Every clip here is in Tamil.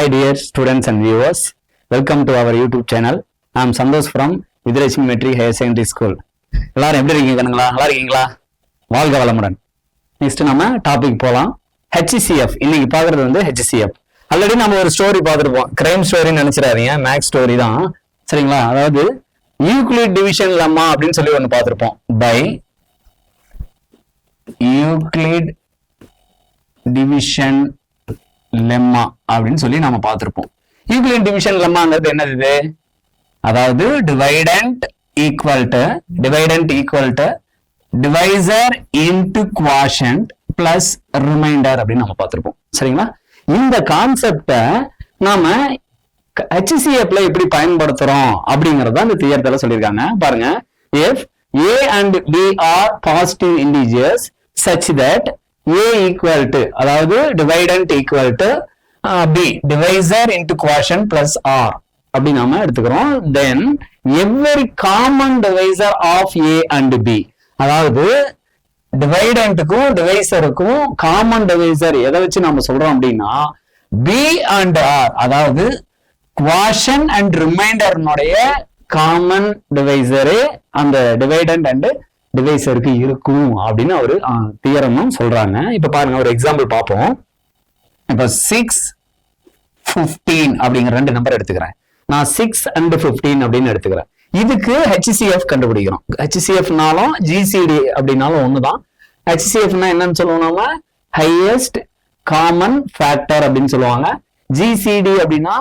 Hi dear students and viewers, welcome to our YouTube channel. I am Santosh from Vidurashmi Metric Higher Secondary School. எல்லாரும் எப்படி இருக்கீங்க? நல்லா இருக்கீங்களா? வாழ்க வளமுடன். நெக்ஸ்ட் நம்ம டாபிக் போலாம். HCF இன்னைக்கு பார்க்கறது வந்து HCF. ஆல்ரெடி நம்ம ஒரு ஸ்டோரி பார்த்துருப்போம். கிரைம் ஸ்டோரின்னு நினைச்சிடாதீங்க, மேக்ஸ் ஸ்டோரி தான். சரிங்களா? அதாவது யூக்ளிட் டிவிஷன் லெம்மா அப்படின்னு சொல்லி ஒன்று பார்த்துருப்போம். பை யூக்ளிட் டிவிஷன் லெம்மா அப்படின்னு சொல்லி நம்ம பார்த்திருப்போம். யூக்ளிட் டிவிஷன் லெம்மாங்கிறது என்னது? அதாவது dividend equal to divisor into quotient plus reminder அப்படின்னு நம்ம பார்த்திருப்போம். சரிங்களா? இந்த கான்செப்ட நாம HCF ல எப்படி பயன்படுத்துறோம் அப்படிங்கறத இந்த தியரத்துல சொல்லியிருக்காங்க. பாருங்க, if A and B are positive integers such that A equal to, அதாவது dividend equal to B, divisor into quotient plus R அப்படி நாம எடுத்துக்கிறோம். Then every common divisor of A and B, அதாவது டிவைடண்ட்டுக்கும் டிவைசருக்கும் காமன் டிவைசர் எதை வச்சு நம்ம சொல்றோம் அப்படின்னா B and R, அதாவது குவாஷன் அண்ட் ரிமைண்டர்னுடைய காமன் டிவைசரே அந்த டிவைடண்ட் அண்ட் டிவைசருக்கு இருக்கும் அப்படின்னு ஒரு தியரமும் சொல்றாங்க. இப்ப பாருங்க, ஒரு எக்ஸாம்பிள் பார்ப்போம். இப்ப 6, 15 அப்படிங்கிற ரெண்டு நம்பர் எடுத்துக்கிறேன். நான் 6 and 15 அப்படின்னு எடுத்துக்கிறேன். இதுக்கு HCF கண்டுபிடிக்கிறோம். HCFனாலும் GCD அப்படின்னாலும் ஒண்ணுதான். HCFனா என்னன்னு சொல்லுவோம் நாம? ஹையஸ்ட் காமன் ஃபேக்டர் அப்படின்னு சொல்லுவாங்க. GCD அப்படின்னா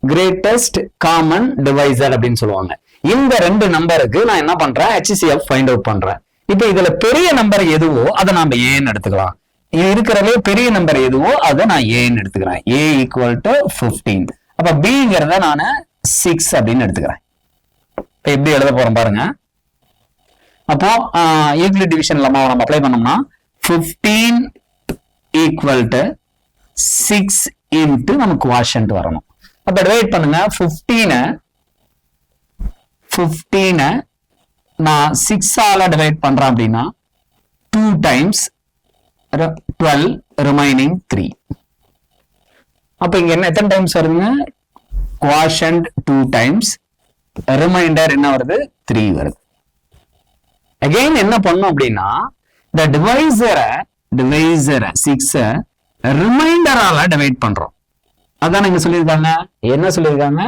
கிரேட்டஸ்ட் காமன் டிவைசர் அப்படின்னு சொல்லுவாங்க. இந்த ரெண்டு நம்பருக்கு நான் என்ன பண்றேன்? HCF ஃபைண்ட் அவுட் பண்றேன். இப்ப இதுல பெரிய நம்பர் எதுவோ அதை நாம ஏன்னு எடுத்துக்கலாம். இது இருக்கிறதே பெரிய நம்பர் எதுவோ அதை நான் ஏன்னு எடுத்துக்கிறேன். A equal to 15. அப்ப Bங்கிறத நான் 6 அப்படின்னு எடுத்துக்கிறேன். இப்ப எப்படி எழுத போறோம் பாருங்க. அப்போ யூக்ளிட் டிவிஷன் லெம்மாவை நம்ம அப்ளை பண்ணோம்னா 15 equal to 6 into நமக்கு குவாஷன்ட் வரணும். அப்ப டிவைட் பண்ணுங்க. 15 நான் 6 ஆல டிவைட் பண்றேன் அப்படின்னா 2 times 12 remaining 3. அப்ப இங்க என்ன எத்தனை டைம்ஸ் வருதுங்க? குவாஷன்ட் 2 times, ரிமைண்டர் என்ன வருது? 3 வருது. அகைன் என்ன பண்ணும் அப்படின்னா இந்த டிவைசரை 6 ரிமைண்டரால டிவைட் பண்றோம். அதான் இங்க சொல்லியிருக்காங்க. என்ன சொல்லியிருக்காங்க?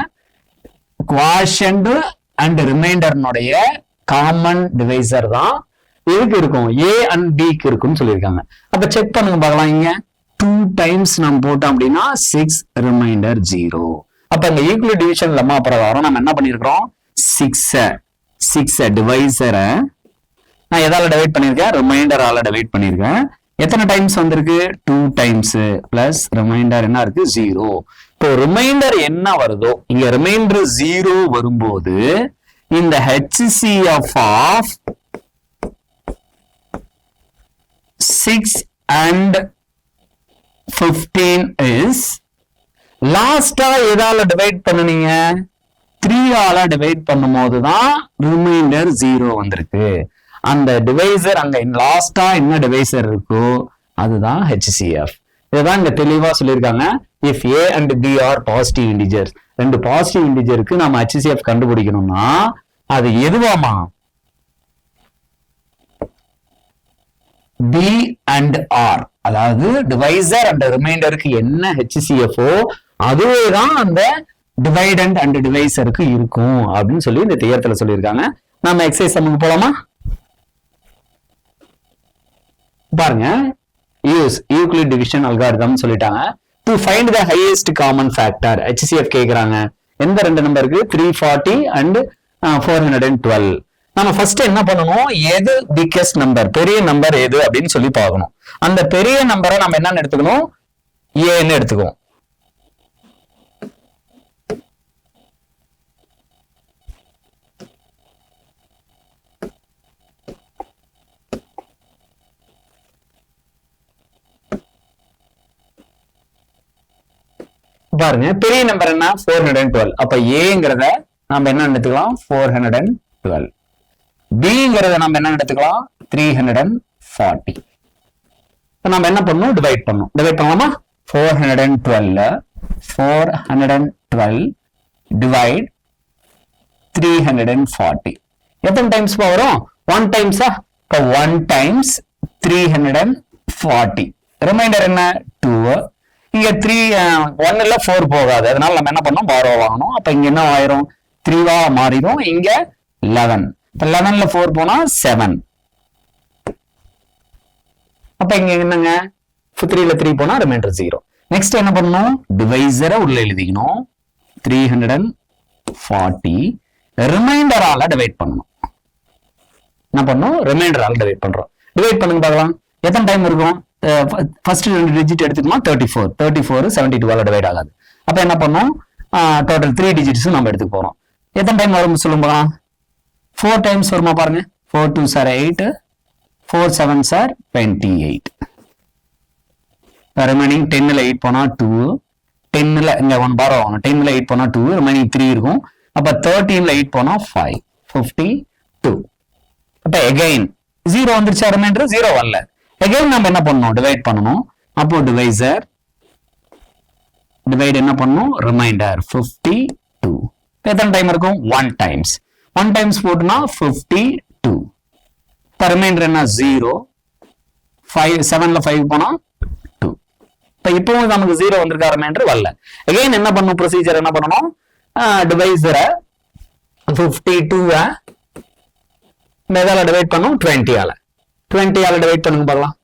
குவாஷன்ட் அண்ட் ரிமைண்டர்னுடைய காமன் டிவைசர் தான் எதுக்கு இருக்கும்? A and B க்கு இருக்குன்னு சொல்லியிருக்காங்க. அப்ப செக் பண்ணுங்க பார்க்கலாம். இங்க 2 times நம்ம போட்டோம் அப்படின்னா 6 ரிமைண்டர் 0. அப்ப இந்த யூக்ளிட் டிவிஷன் லெம்மா பிரகாரம் நம்ம என்ன பண்ணிருக்கிறோம்? 6 டிவைசரை நான் எதால டிவைட் பண்ணிருக்கேன்? ரிமைண்டரால டிவைட் பண்ணிருக்கேன். எத்தனை டைம்ஸ் வந்திருக்கு? 2 times பிளஸ் ரிமைண்டர் என்ன இருக்கு? 0. இப்போ ரிமைண்டர் என்ன வருதோ, இங்க ரிமைண்டர் 0 வரும்போது இந்த HCF ஆஃப் 6 and 15 is லாஸ்டா எதால டிவைட் பண்ணுனீங்க? 3 ஆல டிவைட் பண்ணும் போதுதான் ரிமைண்டர் 0 வந்திருக்கு. அந்த டிவைசர் அங்க லாஸ்டா என்ன டிவைசர் இருக்கோ அதுதான் HCF. இதுதான் இங்க தெளிவா சொல்லியிருக்காங்க. if A and B are positive integers, ரெண்டு பாசிட்டிவ் இன்டிஜருக்கு நம்ம HCF கண்டுபிடிக்கணும்னா அது எதுவாமா? B and R, அதாவது டிவைசர் அண்ட் ரிமைண்டருக்கு என்ன HCF அதுவே தான் அந்த டிவைடண்ட் அண்ட் டிவைசருக்கு இருக்கும் அப்படின்னு சொல்லி இந்த தியரத்துல சொல்லியிருக்காங்க. நம்ம எக்ஸசைஸ் சம்முக்கு போலாமா? பாருங்க, யூஸ் யூக்ளிட் டிவிஷன் அல்காரிதம் சொல்லிட்டாங்க. To find the highest common factor HCF கேக்குறாங்க. எந்த ரெண்டு நம்பருக்கு? 340 and 412. நம்ம ஃபர்ஸ்ட் என்ன பண்ணணும்? எது பிக்கெஸ்ட் நம்பர், பெரிய நம்பர் எது அப்படின்னு சொல்லி பார்க்கணும். அந்த பெரிய நம்பரை நம்ம என்னன்னு எடுத்துக்கணும்? ஏன்னு எடுத்துக்குவோம். பாருங்க, பெரிய நம்பர் என்ன? 412. அப்ப ஏங்கிறத நம்ம என்ன எடுத்துக்கலாம்? 412. Bங்கிறத நம்ம என்ன எடுத்துக்கலாம்? 340. நம்ம என்ன பண்ணணும்? டிவைட் பண்ணணும். டிவைட் பண்ணலாமா? 412 412 divide 340. எத்தனை டைம்ஸ் வரும்? 1 டைம்ஸா? இப்போ 1 டைம்ஸ் 340. ரிமைண்டர் என்ன? 2. இங்க 1 இல்ல 4 போகாது, அதனால நம்ம என்ன பண்ணோம்? பாரோ வாங்கணும். அப்ப இங்க என்ன ஆயிரும்? 3 மாறிடும். இங்க 11. இப்ப 11ல 4 போனா 7. அப்ப இங்க என்னங்க? 3ல 3 போனா ரிமைண்டர் 0. நெக்ஸ்ட் என்ன பண்ணணும்? டிவைசரை உள்ள எழுதிக்கணும். 340 ரிமைண்டரால டிவைட் பண்ணணும். என்ன பண்ணணும்? ரிமைண்டரால டிவைட் பண்றோம். டிவைட் பண்ணுங்க பார்க்கலாம். எத்தனை டைம் இருக்கும்? ஃபர்ஸ்ட் 2 டிஜிட் எடுத்துக்கணும். 34 72 டிவைட் ஆகாது. அப்ப என்ன பண்ணோம்? டோட்டல் 3 டிஜிட்ஸும் நம்ம எடுத்துக்க போறோம். எத்தனை டைம் வரும் சொல்லுங்க? 4 டைம்ஸ் வருமா பாருங்க. 4 2s are 8, 4 7s are 28. Remaining 10ல 8 போனா 2, 10ல இங்க 1 பார் ஆகணும். 10ல 8 போனா 2, ரிமைனிங் 3 இருக்கும். அப்ப 13ல 8 போனா 5, 52. அப்ப again 0 வந்துருச்சா? ரிமைண்டர் 0 வரல. again நம்ம என்ன பண்ணணும்? டிவைட் பண்ணணும். அப்போ டிவைசர் டிவைட் என்ன பண்ணணும்? ரிமைண்டர் 52. எத்தனை டைம் இருக்கும்? 1 டைம்ஸ். 1 டைம்ஸ் போட்டுனா 52. இப்ப ரிமைண்டர் என்ன? 0. 7ல 5 போனா 2. இப்ப இப்பவும் நமக்கு 0 வந்திருக்கா? ரிமைண்டர் வரல. again என்ன பண்ணணும்? ப்ரொசீஜர் என்ன பண்ணணும்? டிவைசரை 52 எதால டிவைட் பண்ணும்? 20ஆல. 20ஆல டிவைட் பண்ணுங்க பார்க்கலாம்.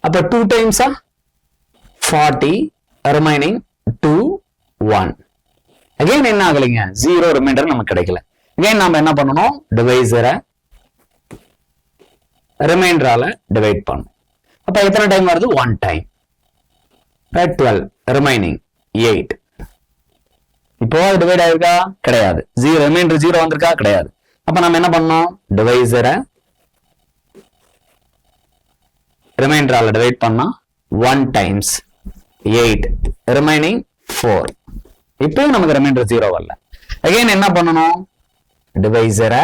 அப்ப 2 டைம்ஸா 40, ரிமைனிங் 2 1. அகைன் என்ன ஆகலைங்க? 0 ரிமைண்டர் நமக்கு கிடைக்கல. அகைன் நாம என்ன பண்ணணும்? டிவைசரை ரிமைண்டரால டிவைட் பண்ணணும். அப்ப எத்தனை டைம் வருது? 1 டைம். 12 ரிமைனிங் 8. இப்போ அது டிவைட் ஆயிருக்கா? கிடையாது. 0 ரிமைண்டர் 0 வந்திருக்கா? கிடையாது. அப்ப நம்ம என்ன பண்ணோம்? டிவைசரை ரிமைண்டரால டிவைட் பண்ணா 1 டைம்ஸ் 8, ரிமைனிங் 4. இப்பயும் நமக்கு ரிமைண்டர் 0 வரல. அகைன் என்ன பண்ணணும்? டிவைசரை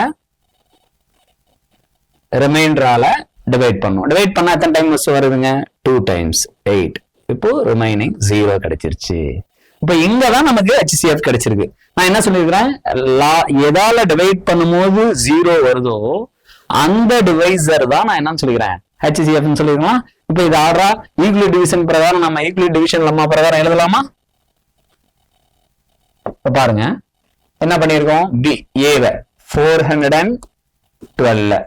ரிமைண்டரால டிவைட் பண்ணணும். டிவைட் பண்ணா எத்தனை டைம் வருதுங்க? 2 டைம்ஸ் 8. இப்போ ரிமைனிங் 0 கிடைச்சிருச்சு. இப்ப இங்கதான் நமக்கு HCF கிடைச்சிருக்கு. நான் என்ன சொல்லிருக்கிறேன்? எதால டிவைட் பண்ணும்போது 0 வருதோ அந்த டிவைசர் தான் நான் என்ன சொல்லிக்கிறேன்? HCF சொல்லிருக்கலாம். இப்ப இது ஆர்டரா ஈக்குவல் டிவிஷன் பிரகாரம் நம்ம ஈக்குவல் டிவிஷன் லம்மா பிரகாரம் எழுதலாமா? பாருங்க என்ன பண்ணிருக்கோம்? பி ஏவ 412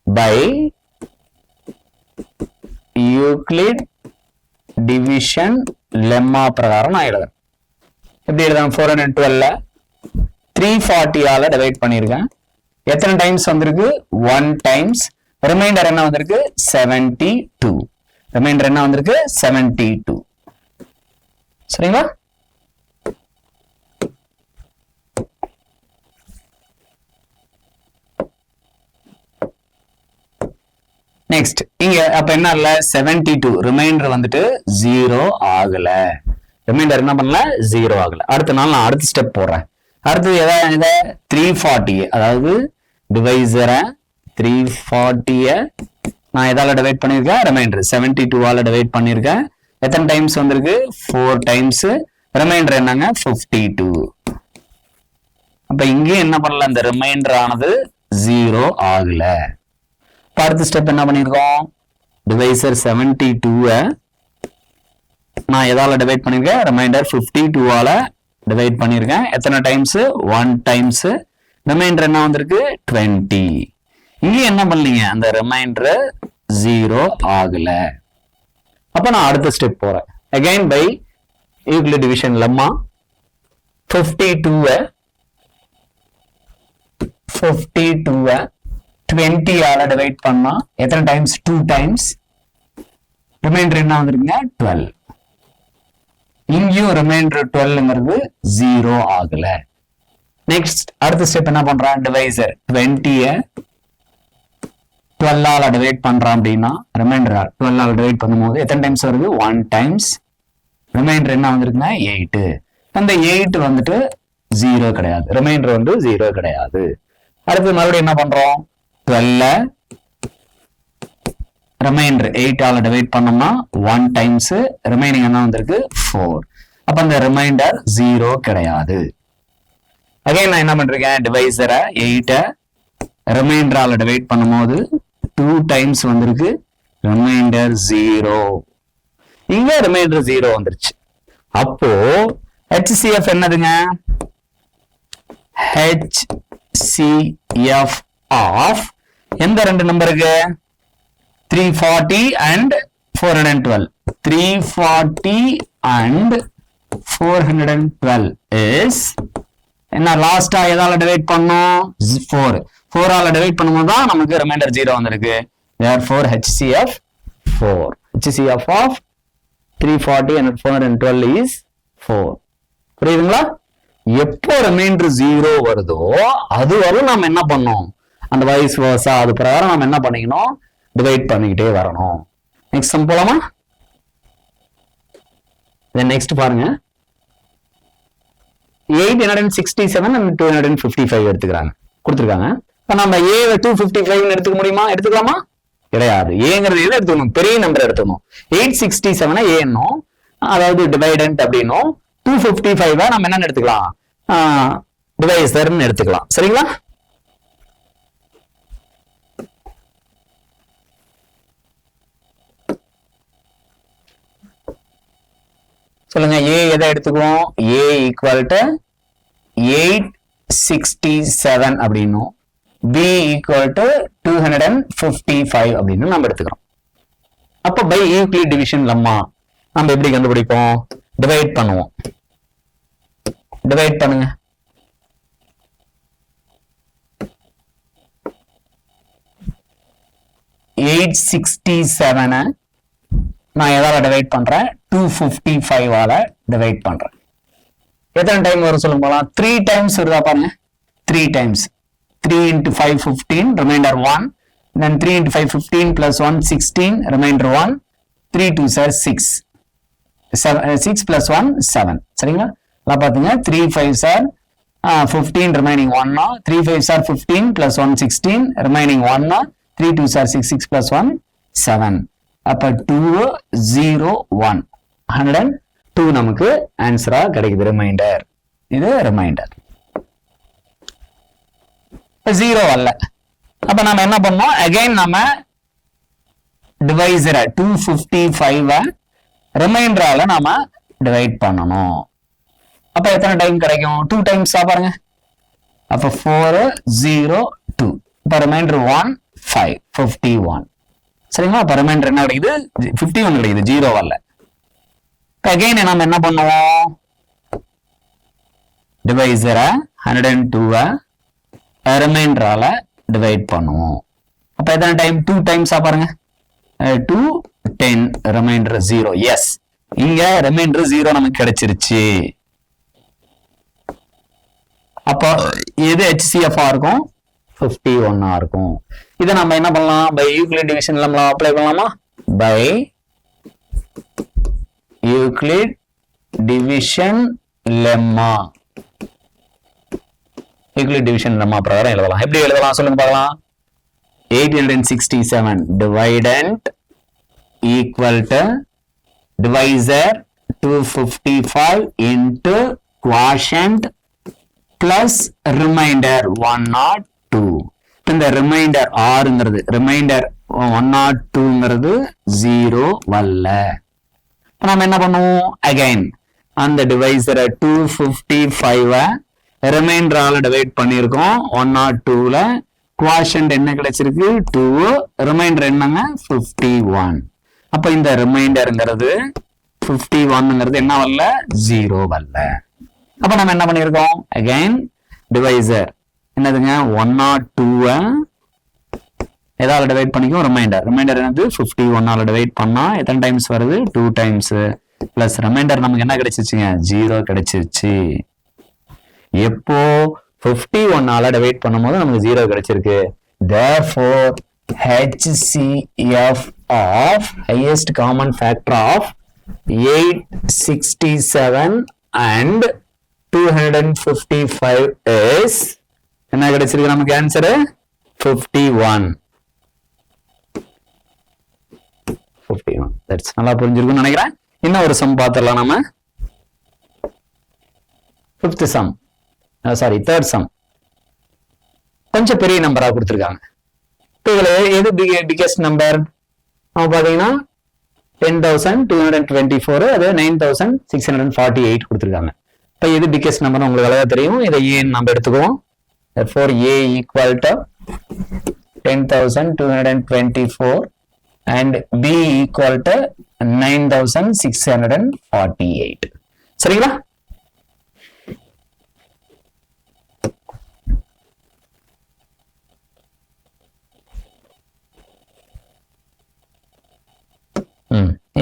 பை யூக்ளிட் டிவிஷன் லெம்மா பிரகாரம் நான் எழுதுறேன். எப்படி எழுதுறேன்? 412 340ஆல டிவைட் பண்ணிருக்கேன். எத்தனை டைம்ஸ் வந்திருக்கு? 1 டைம்ஸ். ரிமைண்டர் என்ன வந்திருக்கு? 72. ரிமைண்டர் என்ன வந்திருக்கு? 72. சரிங்களா? நெக்ஸ்ட் இங்க அப்ப என்ன இல்ல? 72 ரிமைண்டர் வந்துட்டு 0 ஆகல. ரிமைண்டர் என்ன பண்ணல? 0 ஆகல. அடுத்த நாள் நான் அடுத்த ஸ்டெப் போடுறேன். அடுத்து எதை 340, அதாவது டிவைசரை 340 நான் எதால டிவைட் பண்ணிருக்கேன்? ரிமைண்டர் 72ஆல டிவைட் பண்ணிருக்கேன். எத்தனை டைம்ஸ் வந்திருக்கு? 4 டைம்ஸ். ரிமைண்டர் என்னங்க? 52. அப்ப இங்கே என்ன பண்ணல? இந்த ரிமைண்டர் ஆனது 0 ஆகல. அடுத்த ஸ்டெப் என்ன பண்ணிருக்கோம்? டிவைசர் 72 நான் எதால டிவைட் பண்ணிருக்கேன்? ரிமைண்டர் 52ஆல டிவைட் பண்ணிருக்கேன். எத்தனை டைம்ஸ்? 1 டைம்ஸ். ரிமைண்டர் என்ன வந்திருக்கு? 20. இங்க என்ன பண்ணலீங்க? அந்த ரிமைண்டர் 0 ஆகல. அப்ப நான் அடுத்த ஸ்டெப் போறேன். Again by Euclid division lemma 52 20ஆல டிவைட் பண்ணா எத்தனை டைம்ஸ்? 2 டைம்ஸ். ரிமைண்டர் என்ன வந்திருக்குங்க? 12. இங்கேயும் ரிமைண்டர் 12ங்கிறது 0 ஆகல. நெக்ஸ்ட் அடுத்த ஸ்டெப் என்ன பண்றான்? டிவைசர் 20 12ஆல டிவைட் பண்றான் அப்படின்னா ரிமைண்டர் 12ஆல டிவைட் பண்ணும்போது எத்தனை டைம்ஸ் வருது? 1 டைம்ஸ். ரிமைண்டர் என்ன வந்திருக்குன்னா 8. அந்த 8 வந்துட்டு 0 கிடையாது. ரிமைண்டர் வந்து 0 கிடையாது. அடுத்து மறுபடியும் என்ன பண்றோம்? 12 ரிமைண்டர் 8ஆல டிவைட் பண்ணோம்னா 1 டைம்ஸ். ரிமைனிங் என்ன வந்திருக்கு? 4. அப்ப அந்த ரிமைண்டர் 0 கிடையாது. அகைன் நான் என்ன பண்றேன், டிவைசரை 8 ரிமைண்டரால டிவைட் பண்ணும்போது 2 டைம்ஸ் வந்திருக்கு, ரிமைண்டர் 0. இங்க ரிமைண்டர் 0 வந்துருச்சு. அப்போ HCF என்னதுங்க, HCF of எந்த ரெண்டு நம்பருக்கு, 340 and 412. 340 and 412 is என்ன, லாஸ்டா எதால டிவைட் பண்ணோம், 4. 4 ஆல டிவைட் பண்ணும்போது தான் நமக்கு ரிமைண்டர் 0 வந்திருக்கு. therefore HCF 4. HCF of 340 and 412 is 4. புரியுதுங்களா? எப்போ ரிமைண்டர் 0 வருதோ அது வரும் நாம என்ன பண்ணோம், அந்த வைஸ் வர்சா அது பிரகாரம் நாம என்ன பண்ணிக்கணும், டிவைட் பண்ணிக்கிட்டே வரணும். நெக்ஸ்ட் சம் போலாமா? நெக்ஸ்ட் பாருங்க, 867 and 255 எடுத்துக்கிறாங்க, கொடுத்துருக்காங்க. இப்ப நம்ம A 255 எடுத்துக்க முடியுமா, எடுத்துக்கலாமா? கிடையாது. ஏங்கிறது எது எடுத்துக்கணும், பெரிய நம்பர் எடுத்துக்கணும். 867 ஏன்னும், அதாவது டிவைடன்ட் அப்படின்னும், 255 நம்ம என்னன்னு எடுத்துக்கலாம், டிவைசர்னு எடுத்துக்கலாம். சரிங்களா? சொல்லுங்க, A எதை எடுத்துக்குவோம், A equal to 867 அப்படின்னும், B equal to 255 அப்படின்னு நம்ம எடுத்துக்கிறோம். அப்ப பை யூக்ளிட் டிவிஷன் லெம்மா நம்ம எப்படி கண்டுபிடிப்போம், டிவைட் பண்ணுவோம். டிவைட் பண்ணுங்க. எயிட் 67 நான் எதால டிவைட் பண்றேன், 255 ஆல டிவைட் பண்றேன். எத்தனை டைம் வரும் சொல்லுங்க போலாம், 3 டைம்ஸ் வருதா பாருங்க, 3 times. 3 into 5 15, remainder 1. Then 3 into 5 15 plus 1 16, remainder 1. 3 2s are 6. 6 plus 1 7. சரிங்களா? எல்லாம் பாத்தீங்க, 3 5s are 15, remaining 1. 3 5s are 15 plus 1 16, remaining 1. 3 2s are 6, 6 plus 1 7. அப்ப 2 0 1 102 நமக்கு ஆன்சரா கிடைக்குது. ரிமைண்டர், இது ரிமைண்டர். 0 அல்ல. அப்ப நம்ம என்ன பண்ணோம், அகைன் நம்ம டிவைசரை 255 ரிமைண்டரால நாம டிவைட் பண்ணணும். அப்ப எத்தனை டைம் கிடைக்கும், 2 டைம்ஸ் பாருங்க. அப்ப 4 0 2. இப்ப ரிமைண்டர் 1 5 51. சரிங்களா? அப்ப ரிமைண்டர் என்ன கிடைக்குது, 51 கிடைக்குது, 0 அல்ல. அகைன் நம்ம என்ன பண்ணுவோம், டிவைசரை 102 ரிமைண்டரால டிவைட் பண்ணுவோம். அப்ப எத்தனை டைம், 2 டைம்ஸா பாருங்க. 2 10 ரிமைண்டர் 0. எஸ், இங்க ரிமைண்டர் 0 நமக்கு கிடைச்சிருச்சு. அப்போ எது HCF இருக்கும், 51 இருக்கும். இதை நம்ம என்ன பண்ணலாம், by Euclid division lemma apply பண்ணலாமா, by Euclid division lemma. Euclid division lemma பிரகாரம் எழுதலாம். எப்படி எழுதலாம் சொல்லுங்க பார்க்கலாம். 867 dividend equal to divisor 255 into quotient plus remainder 102. இந்த ரிமைண்டர் ஆறுங்கிறது, ரிமைண்டர் 102ங்கிறது 0 வரல. நம்ம என்ன பண்ணுவோம், அகைன் அந்த டிவைசரை 255 ரிமைண்டரால டிவைட் பண்ணியிருக்கோம். 102ல குவாஷன்ட் என்ன கிடைச்சிருக்கு, 2. ரிமைண்டர் என்னங்க, 51. அப்ப இந்த ரிமைண்டர்ங்கிறது 51ங்கிறது என்ன வரல, 0 வரல. அப்ப நம்ம என்ன பண்ணிருக்கோம், அகைன் டிவைசர் என்னதுங்க, 102 எதால டிவைட் பண்ணிக்கும், ரிமைண்டர். ரிமைண்டர் என்னது, 51ஆல டிவைட் பண்ணா எத்தனை டைம்ஸ் வருது, 2 டைம்ஸ். பிளஸ் ரிமைண்டர் நமக்கு என்ன கிடைச்சிருச்சுங்க, 0 கிடைச்சிருச்சு. எப்போ 51ஆல டிவைட் பண்ணும்போது நமக்கு 0 கிடைச்சிருக்கு. therefore HCF of highest common factor of 867 and 255 is என்ன கிடைச்சிருக்கு நமக்கு ஆன்சர், 51. தட்ஸ் நல்லா புரிஞ்சிருக்கும்னு நினைக்கிறேன். இன்னும் ஒரு சம் பார்த்துடலாம் நம்ம. Fifth some sorry third sum கொஞ்சம் பெரிய நம்பரா கொடுத்துருக்காங்க. இப்போ இதுல எது பிகெஸ்ட் நம்பர் பாத்தீங்கன்னா 10,224 அது 9,648 கொடுத்துருக்காங்க. இப்போ எது பிகெஸ்ட் நம்பர் உங்களுக்கு அழகா தெரியும். இதை ஏன் நம்ம எடுத்துக்குவோம். therefore a equal to 10,224 and b equal to 9,648. சரிங்களா?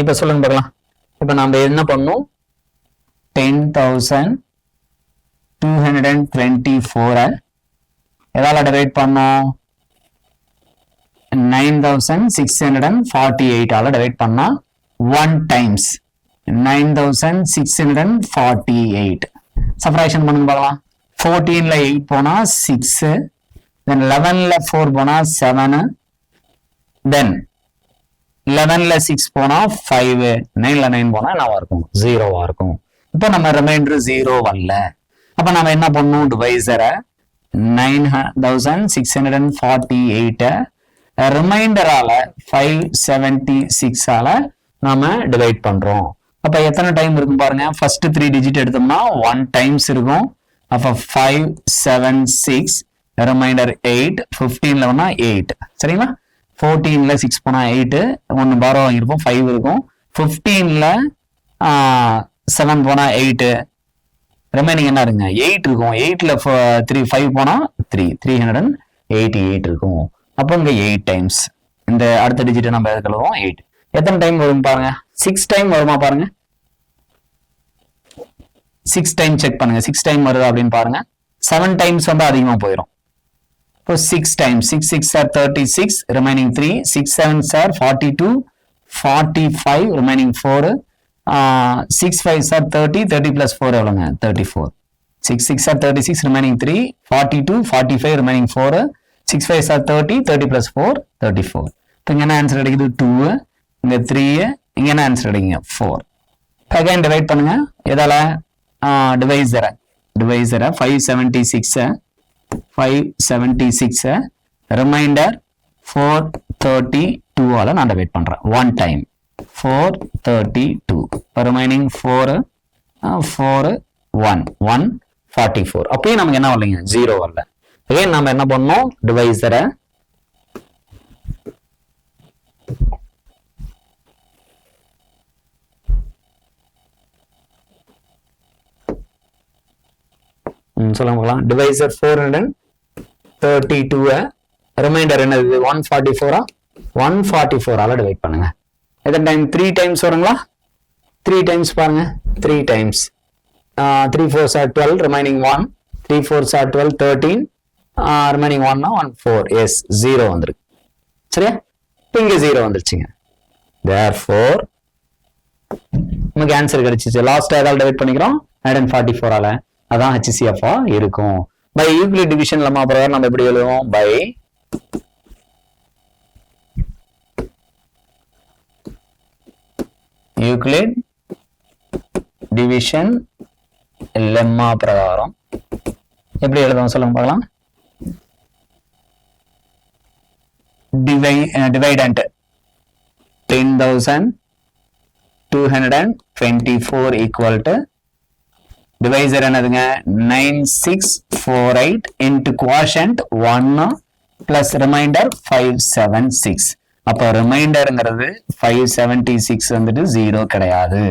இப்ப சொல்லுங்க பார்க்கலாம். இப்ப நாம என்ன பண்ணோம், 10,224 எதால டிவைட் பண்ணோம், 9,648 ஆல டிவைட் பண்ணா 1 டைம்ஸ் 9,648 சப்ட்ராக்ஷன் பண்ணுங்க பார்க்கலாம். 14ல 8 போனா 6, then 11ல 4 போனா 7, then 11ல 6 போனா 5, 9ல 9 போனா என்னவா இருக்கும், 0வா இருக்கும். இப்போ நம்ம ரிமைண்டர் 0 வரல. அப்ப நம்ம என்ன பண்ணணும், டிவைசரை 9,648 ரிமைண்டரால 576 ஆல நாம டிவைட் பண்றோம். அப்ப எத்தனை டைம் இருக்கும் பாருங்க. ஃபர்ஸ்ட் 3 டிஜிட் எடுத்தோம்னா 1 டைம்ஸ் இருக்கும். அப்ப 576 ரிமைண்டர் 8, 15ல வேணா 8 சரிங்களா. 14ல 6 போனா 8, 1 பாரோ வாங்கிருப்போம் 5 இருக்கும். 15ல 7 போனா 8, ரிமைனிங் என்ன இருக்குங்க 8 இருக்கும். 8ல 5 போனா 388 இருக்கும். அப்போ இங்க 8 டைம்ஸ். இந்த அடுத்த டிஜிட் நம்ம எழுதுவோம் 8. எத்தனை டைம் வரும் பாருங்க, 6 டைம் வருமா பாருங்க. 6 டைம் செக் பண்ணுங்க, 6 டைம் வருது அப்படின்னு பாருங்க. 7 டைம்ஸ் வந்து அதிகமா போயிடும். இப்போ 6 times, 6 6 are 36, remaining 3, 6 7s are 42, 45, remaining 4, 6 5s are 30, 30 plus 4 எவ்வளோங்க 34, 6 6 are 36, remaining 3, 42, 45, remaining 4, 6 5s are 30, 30 plus 4, 34. இப்போ இங்க என்ன ஆன்சர் கிடைக்குது 2, இங்க 3, இங்க என்ன ஆன்சர் கிடைக்குங்க 4. அகைன் டிவைட் பண்ணுங்க. எதால டிவைசரை 576 ரிமைண்டர் 432 ஆல நான் டிவைட் பண்றேன் 1 டைம் 432. ரிமைனிங் 4 1 144. அப்பயும் நமக்கு என்ன வரலைங்க 0 வரல. அகைன் நம்ம என்ன பண்ணோம், டிவைசரை சொல்லுங்க. டிவைசர் 432 ரிமைண்டர் என்னது 144 144 ஆல டிவைட் பண்ணுங்க. எத்தனை டைம் 3 டைம்ஸ் வருங்களா. 3 டைம்ஸ் பாருங்க. 3 times 3 4s are 12, remaining 1, 3 4s are 12, 13, remaining 1 1 4. S 0 வந்துருக்கு. சரியா, இங்க 0 வந்துருச்சுங்க. therefore நமக்கு ஆன்சர் கிடைச்சிச்சு. லாஸ்ட் ஏதாவது டிவைட் பண்ணிக்கிறோம் 144 ஆல, அதான் HCF இருக்கும். பை யூக்ளிட் டிவிஷன் லெம்மா பிரகாரம் நம்ம எப்படி எழுதுவோம், பை யூக்ளிட் டிவிஷன் லெம்மா பிரகாரம் எப்படி எழுதுவோம் சொல்லுங்க பார்க்கலாம். டிவைடண்ட் 10,224 equal to டிவைசர் என்னதுங்க 9648 into quotient 1 plus remainder 576. அப்ப ரிமைண்டர்ங்கிறது 576 வந்துட்டு 0 கிடையாது.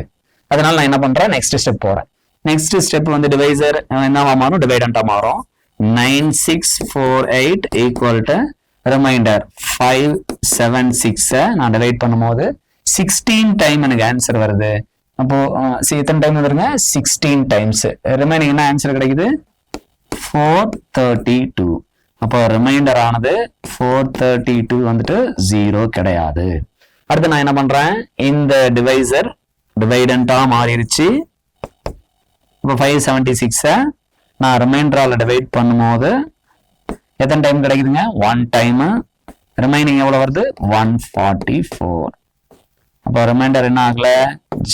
அதனால நான் என்ன பண்றேன், நெக்ஸ்ட் ஸ்டெப் போறேன். நெக்ஸ்ட் ஸ்டெப் வந்து டிவைசர் என்னவா மாறும், டிவைடண்டா மாறும். 9648 equal to ரிமைண்டர் 576 நான் டிவைட் பண்ணும்போது 16 டைம் எனக்கு ஆன்சர் வருது. அப்போ எத்தனை டைம் வந்துருங்க 16 டைம்ஸ். ரிமைனிங் என்ன ஆன்சர் கிடைக்குது 432. அப்போ ரிமைண்டர் ஆனது 432 வந்துட்டு 0 கிடையாது. அடுத்து நான் என்ன பண்றேன், இந்த டிவைசர் டிவைடண்டா மாறிடுச்சு. இப்போ 576 நான் ரிமைண்டரால டிவைட் பண்ணும்போது எத்தனை டைம் கிடைக்குதுங்க 1 டைம். ரிமைனிங் எவ்வளவு வருது 144. அப்போ ரிமைண்டர் என்ன ஆகல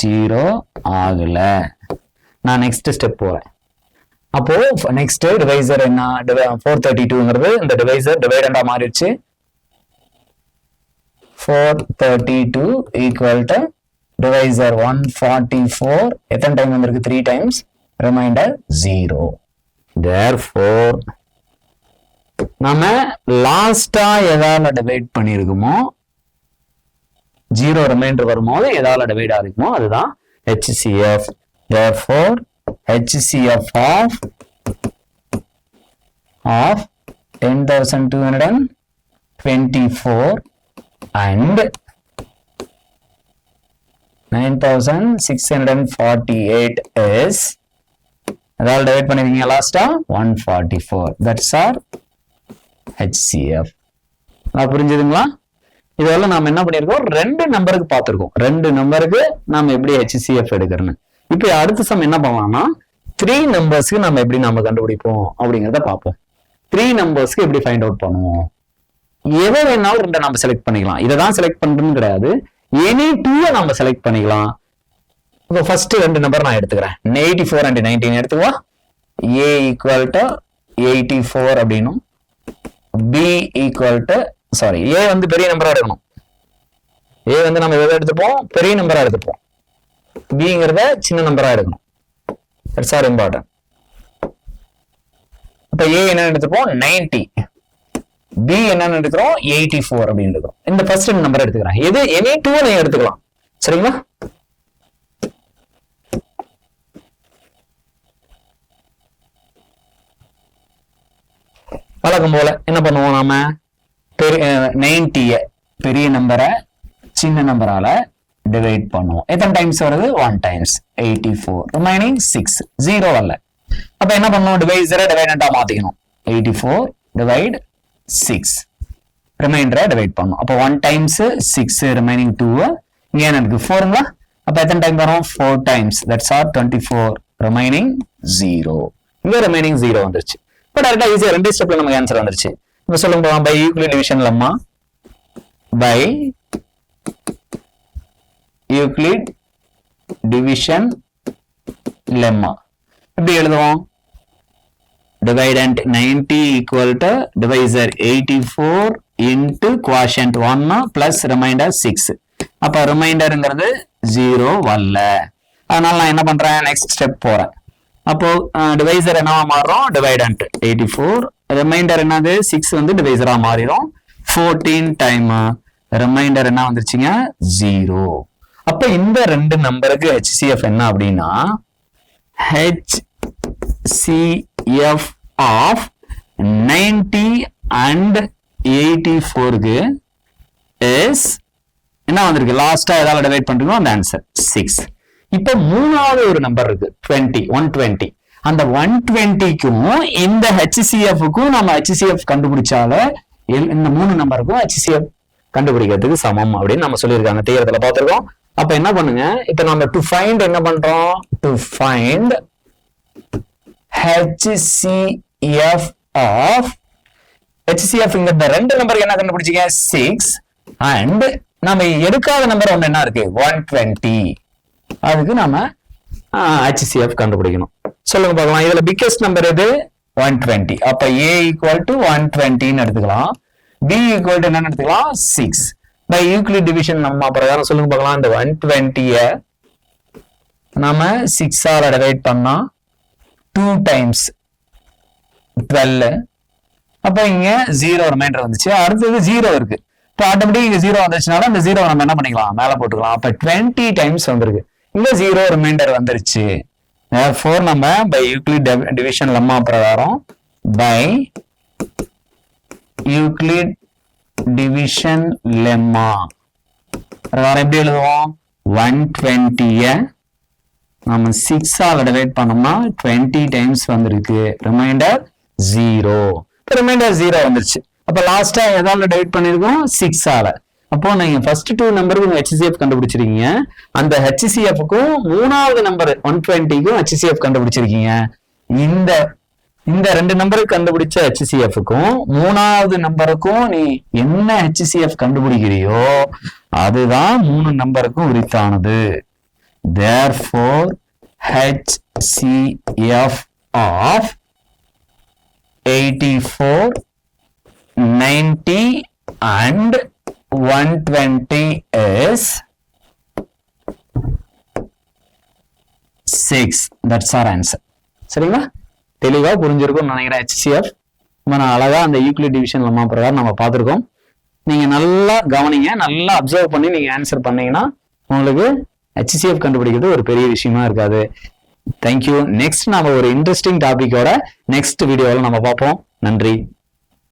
0 ஆகல. நான் நெக்ஸ்ட் ஸ்டெப் போறேன். அப்போ நெக்ஸ்ட் டிவைசர் என்ன 432ங்கிறது இந்த டிவைசர் டிவைடண்டா மாறிடுச்சு 432 equal to divisor 144 எத்தனை டைம் வந்திருக்கு 3 times ரிமைண்டர் 0 therefore நாம லாஸ்டா எதால டிவைட் பண்ணிருக்குமோ 0 ரிமைண்டர் வரும்போது எதால டிவைட் ஆகுமோ அதுதான் HCF therefore HCF of 10,224 and 9,648 is அதாவது டிவைட் பண்ணிருக்கீங்க லாஸ்டா 144 that's our HCF. புரிஞ்சுதுங்களா? இதெல்லாம் நாம என்ன பண்ணிருக்கோம் ரெண்டு நம்பருக்கு பார்த்திருக்கோம் ரெண்டு நம்பருக்கு நாம எப்படி HCF எடுக்கிறோன்னு. இப்போ அடுத்த சம் என்ன பண்ணலாம்னா 3 நம்பர்ஸ்க்கு நம்ம எப்படி நாம கண்டுபிடிப்போம் அப்படிங்கறத பார்ப்போம். 3 நம்பர்ஸ்க்கு எப்படி ஃபைண்ட் அவுட் பண்ணுவோம்? எதை வேணாலும் ரெண்டை நம்ம செலக்ட் பண்ணிக்கலாம். இதை தான் செலக்ட் பண்றதுன்னு கிடையாது. எனி 2 நம்ம செலக்ட் பண்ணிக்கலாம். இப்போ ஃபர்ஸ்ட் ரெண்டு நம்பர் நான் எடுத்துக்கிறேன் 84 and 19 எடுத்துக்கவா. A equal to 84 அப்படின்னும் B equal to sorry A வந்து பெரிய நம்பரா எடுக்கணும். A வந்து நம்ம எதை எடுத்துப்போம் பெரிய நம்பரா எடுத்துப்போம். Bங்கிறத சின்ன நம்பரா எடுக்கணும். That's all important. அப்ப A என்ன எடுத்துப்போம் 90 B என்னன்னு எடுக்கிறோம் 84 அப்படின்னு எடுக்கிறோம். இந்த ஃபர்ஸ்ட் நம்பர் எடுத்துக்கிறேன். எது எனி 2 நீங்க எடுத்துக்கலாம். சரிங்களா? வழக்கம் போல என்ன பண்ணுவோம் நாம 90 பெரிய நம்பரை சின்ன நம்பரால டிவைட் பண்ணுவோம். எத்தனை டைம்ஸ் வருது 1 times 84 ரிமைனிங் 6 0 வரல. அப்ப என்ன பண்ணுவோம் டிவைசரை டிவைடண்டா மாத்திக்கணும் 84 டிவைட் 6 ரிமைண்டரை டிவைட் பண்ணும். அப்போ 1 times 6 ரிமைனிங் 2 இங்க எனக்கு 4ங்களா. அப்ப எத்தனை டைம் வரும் 4 times that's all 24 ரிமைனிங் 0 இங்க ரிமைனிங் 0 வந்துருச்சு. இப்போ டைரக்டா ஈஸியா ரெண்டு ஸ்டெப்ல நமக்கு ஆன்சர் வந்துருச்சு. இப்போ சொல்லுங்க போலாம் by Euclid division lemma by Euclid division lemma எப்படி எழுதுவோம் dividend 90 equal to divisor 84 into quotient 1 plus remainder 6 அப்ப ரிமைண்டர்ங்கிறது 0 வரல. அதனால நான் என்ன பண்றேன் நெக்ஸ்ட் ஸ்டெப் போறேன். அப்போ டிவைசர் என்னவா மாறும் டிவைடண்ட் 84 ரிமைண்டர் என்னது 6 வந்து டிவைசரா மாறிடும் 14 டைம் ரிமைண்டர் என்ன வந்துருச்சுங்க 0. அப்ப இந்த ரெண்டு நம்பருக்கு HCF என்ன அப்படின்னா HCF of 90 and 84 is என்ன வந்திருக்கு லாஸ்டா எதால டிவைட் பண்றீங்களோ அந்த ஆன்சர் 6. இப்போ மூணாவது ஒரு நம்பர் இருக்கு 120 அந்த 120க்கும் இந்த HCFக்கும் நம்ம HCF கண்டுபிடிச்சால இந்த மூணு நம்பருக்கும் HCF கண்டுபிடிக்கிறதுக்கு சமம் அப்படின்னு நம்ம சொல்லியிருக்காங்க தேர்தல பார்த்திருக்கோம். அப்ப என்ன பண்ணுங்க இப்ப நம்ம டு ஃபைண்ட் என்ன பண்றோம் to find HCF of HCF இந்த ரெண்டு நம்பருக்கு என்ன கண்டுபிடிச்சீங்க 6 and நம்ம எடுக்காத நம்பர் ஒன்னு என்ன இருக்கு 120 அதுக்கு நாம HCF கண்டுபிடிக்கணும். சொல்லுங்க பார்க்கலாம் இதுல பிக்கஸ்ட் நம்பர் எது 120 அப்ப A equal to 120 ன்னு எடுத்துக்கலாம் B equal to என்னன்னு எடுத்துக்கலாம் 6 by Euclid division நம்ம பிரகாரம் சொல்லுங்க பார்க்கலாம் இந்த 120 நாம 6 ஆல டிவைட் பண்ணா 2 times 12 அப்ப இங்க 0 ரிமைண்டர் வந்துச்சு அடுத்தது 0 இருக்கு இப்போ ஆட்டோமேட்டிக் இங்க 0 வந்துச்சுனால அந்த 0 நம்ம என்ன பண்ணிக்கலாம் மேல போட்டுக்கலாம் அப்ப 20 times வந்திருக்கு இங்க 0 ரிமைண்டர் வந்துருச்சு. therefore நம்ம by Euclid division lemma பிரகாரம் by Euclid division lemma பிரகாரம் எப்படி எழுதுவோம் 120 நம்ம 6 ஆல டிவைட் பண்ணோம்னா 20 times வந்திருக்கு ரிமைண்டர் 0 ரிமைண்டர் 0 வந்துருச்சு. அப்ப லாஸ்டா எதால டிவைட் பண்ணிருக்கோம் 6 ஆல. அப்போ நீங்க ஃபர்ஸ்ட் 2 நம்பருக்கு HCF கண்டுபிடிச்சிருக்கீங்க அந்த HCFக்கும் மூணாவது நம்பர் 120க்கும் HCF கண்டுபிடிச்சிருக்கீங்க. இந்த ரெண்டு நம்பருக்கு கண்டுபிடிச்ச HCFக்கும் மூணாவது நம்பருக்கும் நீ என்ன HCF கண்டுபிடிக்கிறியோ அதுதான் மூணு நம்பருக்கும் உரித்தானது. therefore HCF of 84, 90 and 120 is 6. That's our answer. சரிங்களா? தெளிவா புரிஞ்சிருக்கும்னு நினைக்கிறேன். HCF நம்ம அழகா அந்த யூக்ளிட் டிவிஷன் லெம்மா பிரகாரம் நம்ம பார்த்துருக்கோம். நீங்க நல்லா கவனிங்க, நல்லா அப்சர்வ் பண்ணி நீங்க ஆன்சர் பண்ணீங்கன்னா உங்களுக்கு HCF கண்டுபிடிக்கிறது ஒரு பெரிய விஷயமா இருக்காது. தேங்க்யூ. நெக்ஸ்ட் நம்ம ஒரு இன்ட்ரெஸ்டிங் டாபிக்கோட நெக்ஸ்ட் வீடியோவில் நம்ம பார்ப்போம். நன்றி.